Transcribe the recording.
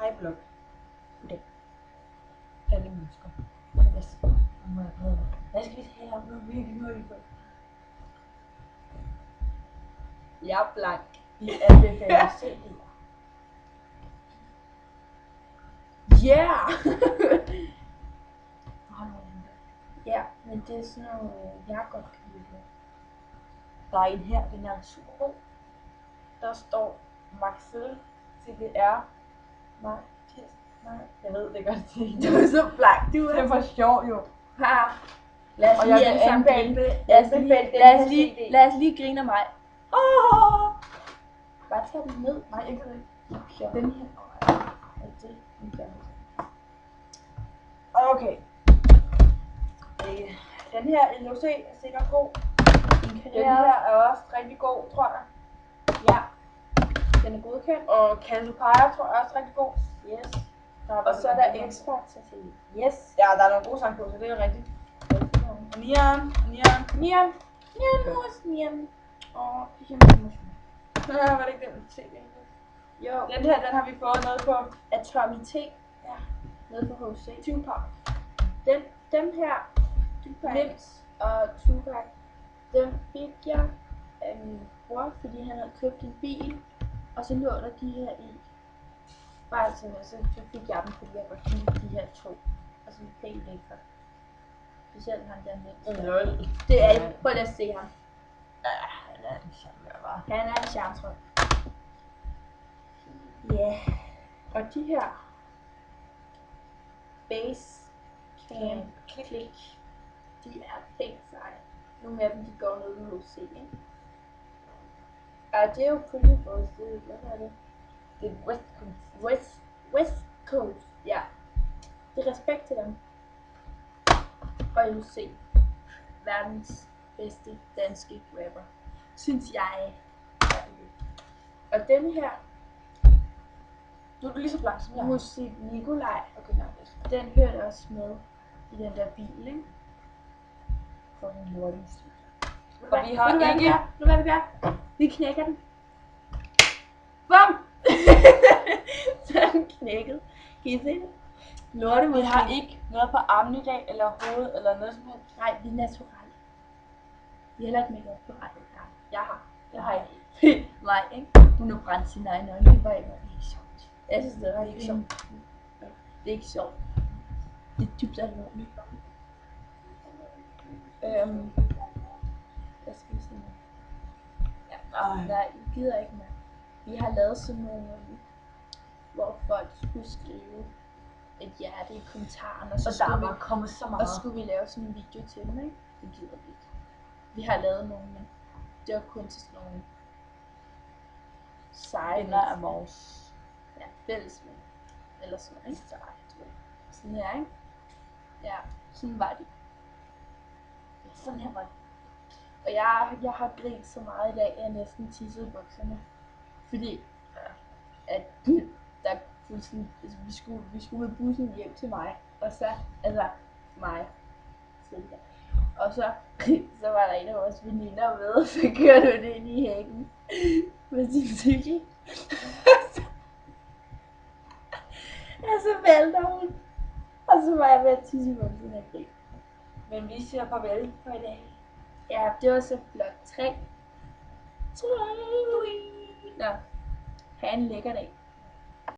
Hej blog. Goddag. Alle mennesker. Yes. Hvad skal vi tale om nu? Virkelig hurtigt på. Jeg er blank. Vi anbefaler CD'er. Yeah! Ja, men det er sådan noget, jeg godt kan lide. Der er en her, den er super god. Der står Maxell CDR. Nej, jeg ved det godt til. Du er så blank, du Det er for sjov jo. Ha! Lad os Og jeg lige vil alle sammen anbefale grine. det. Lad os lige grine af mig. Oh! Bare tag den ned. Nej, jeg kan ikke. Ja. Den her. Er det en gang? Okay. Den her LOC er sikkert god. Den her er også rigtig god, tror jeg. Ja. Den er godkendt. Og Cassiopeia tror jeg er også rigtig god. Yes. Og Og så er der X-Factor til. Yes. Ja, der er nogle gode sange på, så det er rigtigt. Og Nian. Nian. Nian. Og det er emotion. Var det ikke den CD? Jo. Den her, den har vi fået noget på. Atomy T. Ja. Nede på HC. Tupac. Dem her. Tupac. Nims og Tupac. Dem fik jeg af min bror, fordi han havde købt en bil. Og så lå der de her i. Bare sådan, så fik jeg dem, fordi jeg godt kunne lide de her to. Og så pænt lækre. Specielt han der Nims. Lol. Det er det. Prøv lige at se ham. Ja, han er en charmer, var. Han er en charmtrøj. Ja. Og de her Base Camp Click, de er pænt seje. Nogle af dem, de går ned med HC, ikke? Og det er jo Pretty Boys, det er, hvad er det? Det er West Coast. West Coast, ja. Det er respekt til dem. Og LOC, verdens bedste danske rapper, synes jeg. Og den her, Du er lige så blank som jeg. Musik Nikolaj, Okay, nej, det er den hørte også med i den der bil, ikke? for en lortemusik. Og vi har ikke... Nu hvad vi gør? Vi knækker den. Bum! Så er den knækket. Kan I se det? Vi har ikke noget på armen i dag, eller hovedet, eller noget som helst. Nej, vi er naturelle. Vi har heller ikke make på ret. Jeg har. Det har jeg ikke. Nej, ikke? Hun har brændt sine egne øjne. Det var ikke sjovt. Jeg synes, det er ikke sjovt. Det er ikke sjovt. Det er dybt alvorligt. Hvad skal vi sige? Ja, nej, jeg gider ikke mere. Vi har lavet sådan nogle, hvor folk skulle skrive et hjerte i kommentaren, og så Og der skulle, var kommet så og meget. skulle vi lave sådan en video til dem, ikke? Det gider vi ikke. Vi har lavet nogle, men det var kun til sådan nogle seje Venner af vores. ja, fællesmænd. Eller sådan noget, ikke? Sådan her, ikke? Ja, sådan var det. Sådan her var det. Og jeg har grint så meget i dag, at jeg næsten tissede i bukserne. Fordi at der fuldstændig, altså vi skulle med bussen hjem til mig. Og så, altså mig. Og så var der en af vores veninder med, og så kørte hun ind i hækken med sin cykel. Og så vælter hun. Og så var jeg ved at tisse i bukserne af grin. Men vi siger farvel for i dag. Ja, det var så flot. 3. Nå, ha' en lækker dag.